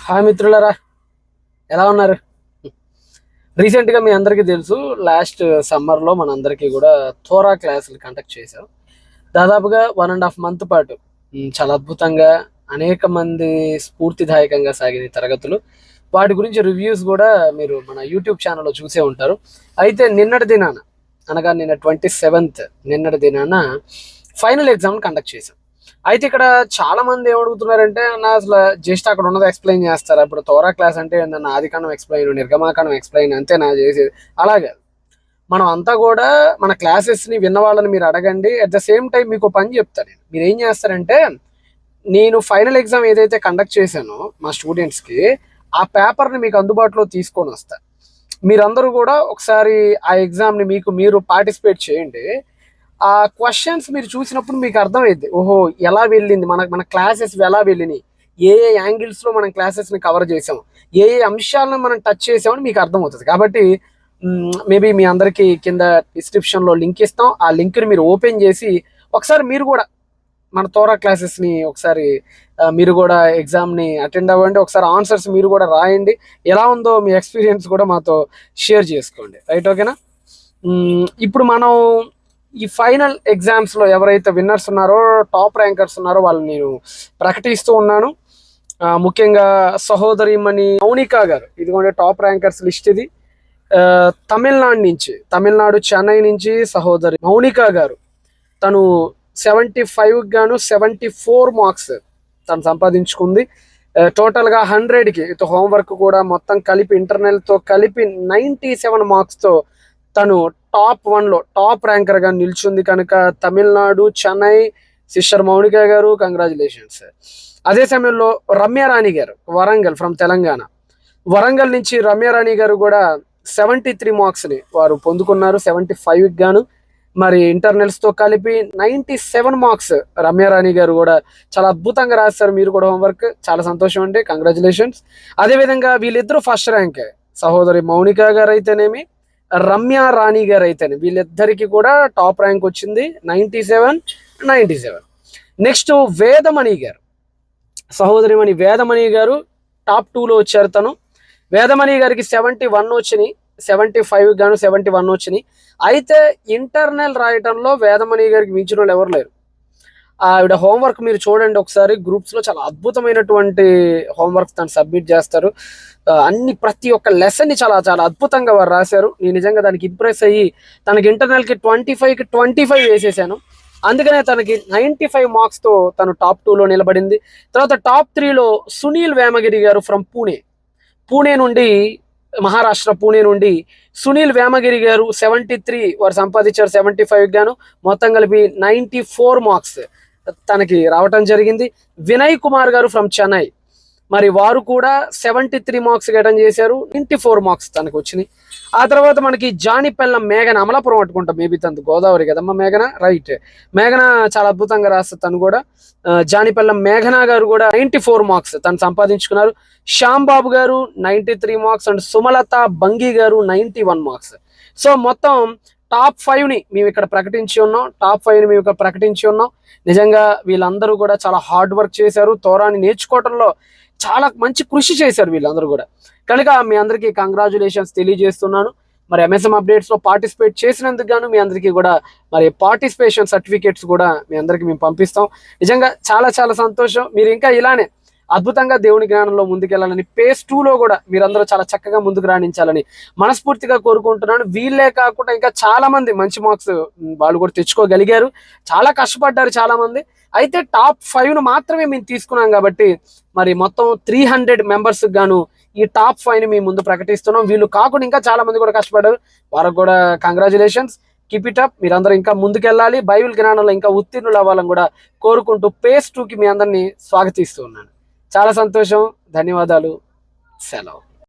Hi మిత్రులారా, ఎలా ఉన్నారు? రీసెంట్గా మీ అందరికీ తెలుసు, లాస్ట్ సమ్మర్లో మనందరికీ కూడా థోరా క్లాసులు కండక్ట్ చేశాం. దాదాపుగా 1.5 మంత్ పాటు చాలా అద్భుతంగా అనేక మంది స్ఫూర్తిదాయకంగా సాగిన తరగతులు. వాటి గురించి రివ్యూస్ కూడా మీరు మన యూట్యూబ్ ఛానల్లో చూసే ఉంటారు. అయితే నిన్నటి దినాన, అనగా నిన్న 27th నిన్నటి దినాన ఫైనల్ ఎగ్జామ్ కండక్ట్ చేశాం. అయితే ఇక్కడ చాలా మంది ఏమడుగుతున్నారంటే, అన్న అసలు జస్ట్ అక్కడ ఉన్నది ఎక్స్ప్లెయిన్ చేస్తారా? ఇప్పుడు తోరా క్లాస్ అంటే ఏందన్న, ఆదికాండం ఎక్స్ప్లెయిన్, నిర్గమాకాండం ఎక్స్ప్లెయిన్ అంతే నా చేసేది. అలాగే మనం అంతా కూడా మన క్లాసెస్ని విన్న వాళ్ళని మీరు అడగండి. అట్ ద సేమ్ టైం మీకు పని చెప్తాను. మీరు ఏం చేస్తారంటే, నేను ఫైనల్ ఎగ్జామ్ ఏదైతే కండక్ట్ చేశానో మా స్టూడెంట్స్కి, ఆ పేపర్ని మీకు అందుబాటులో తీసుకొని వస్తా. మీరందరూ కూడా ఒకసారి ఆ ఎగ్జామ్ని మీరు పార్టిసిపేట్ చేయండి. ఆ క్వశ్చన్స్ మీరు చూసినప్పుడు మీకు అర్థమైంది, ఓహో ఎలా వెళ్ళింది మన క్లాసెస్, ఎలా వెళ్ళినాయి, ఏ యాంగిల్స్లో మనం క్లాసెస్ని కవర్ చేసాం, ఏ అంశాలను మనం టచ్ చేసామని మీకు అర్థమవుతుంది. కాబట్టి మేబీ మీ అందరికీ కింద డిస్క్రిప్షన్లో లింక్ ఇస్తాం. ఆ లింక్ని మీరు ఓపెన్ చేసి ఒకసారి మీరు కూడా మన తోరా క్లాసెస్ని ఒకసారి మీరు కూడా ఎగ్జామ్ని అటెండ్ అవ్వండి. ఒకసారి ఆన్సర్స్ మీరు కూడా రాయండి. ఎలా ఉందో మీ ఎక్స్పీరియన్స్ కూడా మాతో షేర్ చేసుకోండి. రైట్, ఓకేనా? ఇప్పుడు మనం ఈ ఫైనల్ ఎగ్జామ్స్లో ఎవరైతే విన్నర్స్ ఉన్నారో, టాప్ ర్యాంకర్స్ ఉన్నారో వాళ్ళని నేను ప్రకటిస్తూ ఉన్నాను. ముఖ్యంగా సహోదరిమణి మౌనిక గారు, ఇదిగోండి టాప్ ర్యాంకర్స్ లిస్ట్ ఇది. తమిళనాడు చెన్నై నుంచి సహోదరి మౌనిక గారు, తను 75 గాను 74 మార్క్స్ తను సంపాదించుకుంది. టోటల్గా 100కి హోంవర్క్ కూడా మొత్తం కలిపి, ఇంటర్నల్తో కలిపి 97 మార్క్స్తో తను టాప్ 1లో టాప్ ర్యాంకర్గా నిల్చుంది. కనుక తమిళనాడు చెన్నై సిస్టర్ మౌనిక గారు, కంగ్రాచులేషన్స్. అదే సమయంలో రమ్యారాణి గారు, వరంగల్ ఫ్రమ్ తెలంగాణ, వరంగల్ నుంచి రమ్యారాణి గారు కూడా 73 మార్క్స్ని వారు పొందుకున్నారు. 75కి గాను మరి ఇంటర్నల్స్తో కలిపి 97 మార్క్స్ రమ్యారాణి గారు కూడా చాలా అద్భుతంగా రాస్తారు. మీరు కూడా హోంవర్క్, చాలా సంతోషం అండి, కంగ్రాచులేషన్స్. అదేవిధంగా వీళ్ళిద్దరూ ఫస్ట్ ర్యాంక్, సహోదరి మౌనిక గారు అయితేనేమి, రమ్య రాణి గారు అయితేనే, వీళ్ళిద్దరికి కూడా టాప్ ర్యాంక్ వచ్చింది, 97. నెక్స్ట్ వేదమణి గారు, సహోదరిమణి వేదమణి గారు టాప్ 2లో వచ్చారు. తను వేదమణి గారికి 71 వచ్చినాయి, 75 గాను 71 వచ్చినాయి. అయితే ఇంటర్నల్ రాయటంలో వేదమణి గారికి మించిన వాళ్ళు ఎవరు లేరు. ఆవిడ హోంవర్క్ మీరు చూడండి ఒకసారి, గ్రూప్స్లో చాలా అద్భుతమైనటువంటి హోంవర్క్ తను సబ్మిట్ చేస్తారు. ప్రతి ఒక్క లెసన్ని చాలా చాలా అద్భుతంగా వారు రాశారు. నేను నిజంగా దానికి ఇంప్రెస్ అయ్యి తనకి ఇంటర్నల్కి 25కి 25 వేసేసాను. అందుకనే తనకి 95 మార్క్స్తో తను టాప్ 2లో నిలబడింది. తర్వాత టాప్ 3లో సునీల్ వేమగిరి గారు ఫ్రమ్ పూణే నుండి, మహారాష్ట్ర పూణే నుండి సునీల్ వేమగిరి గారు 73 వారు సంపాదించారు. 75కి గాను మొత్తం కలిపి 94 మార్క్స్ తనకి రావటం జరిగింది. వినయ్ కుమార్ గారు ఫ్రమ్ చెన్నై, మరి వారు కూడా 73 మార్క్స్ అటెండ్ చేశారు. 94 మార్క్స్ తనకు వచ్చినాయి. ఆ తర్వాత మనకి జానిపెల్లం మేఘన, అమలాపురం అట్టుకుంటాం, మేబీ తనది గోదావరి కదమ్మా మేఘన, రైట్. మేఘన చాలా అద్భుతంగా రాస్తుంది తను కూడా. జానిపెల్లం మేఘన గారు కూడా 94 మార్క్స్ తను సంపాదించుకున్నారు. శ్యాంబాబు గారు 93 మార్క్స్ అండ్ సుమలత బంగి గారు 91 మార్క్స్. సో మొత్తం టాప్ 5ని మేము ఇక్కడ ప్రకటించి ఉన్నాం. నిజంగా వీళ్ళందరూ కూడా చాలా హార్డ్ వర్క్ చేశారు. తోరాని నేర్చుకోవడంలో చాలా మంచి కృషి చేశారు వీళ్ళందరూ కూడా. కనుక మీ అందరికీ కంగ్రాచులేషన్స్ తెలియజేస్తున్నాను. మరి MSM అప్డేట్స్లో పార్టిసిపేట్ చేసినందుకు గాను మీ అందరికీ కూడా మరి పార్టిసిపేషన్ సర్టిఫికేట్స్ కూడా మీ అందరికీ మేము పంపిస్తాం. నిజంగా చాలా చాలా సంతోషం. మీరు ఇంకా ఇలానే అద్భుతంగా దేవుని జ్ఞానంలో ముందుకెళ్ళాలని, phase 2లో కూడా మీరందరూ చాలా చక్కగా ముందుకు రాణించాలని మనస్ఫూర్తిగా కోరుకుంటున్నాను. వీళ్ళే కాకుండా ఇంకా చాలా మంది మంచి మార్క్స్ వాళ్ళు కూడా తెచ్చుకోగలిగారు. చాలా కష్టపడ్డారు చాలా మంది. అయితే టాప్ 5ను మాత్రమే మేము తీసుకున్నాం కాబట్టి మరి మొత్తం 300 మెంబర్స్కి గాను ఈ టాప్ 5ని మేము ముందు ప్రకటిస్తున్నాం. వీళ్ళు కాకుండా ఇంకా చాలా మంది కూడా కష్టపడ్డారు, వారికి కూడా కంగ్రాచులేషన్స్. Keep it up. మీరందరూ ఇంకా ముందుకెళ్ళాలి, బైబిల్ జ్ఞానంలో ఇంకా ఉత్తీర్ణులు అవ్వాలని కూడా కోరుకుంటూ phase 2కి మీ అందరినీ స్వాగతిస్తూ ఉన్నాను. చాలా సంతోషం, ధన్యవాదాలు, సెలవు.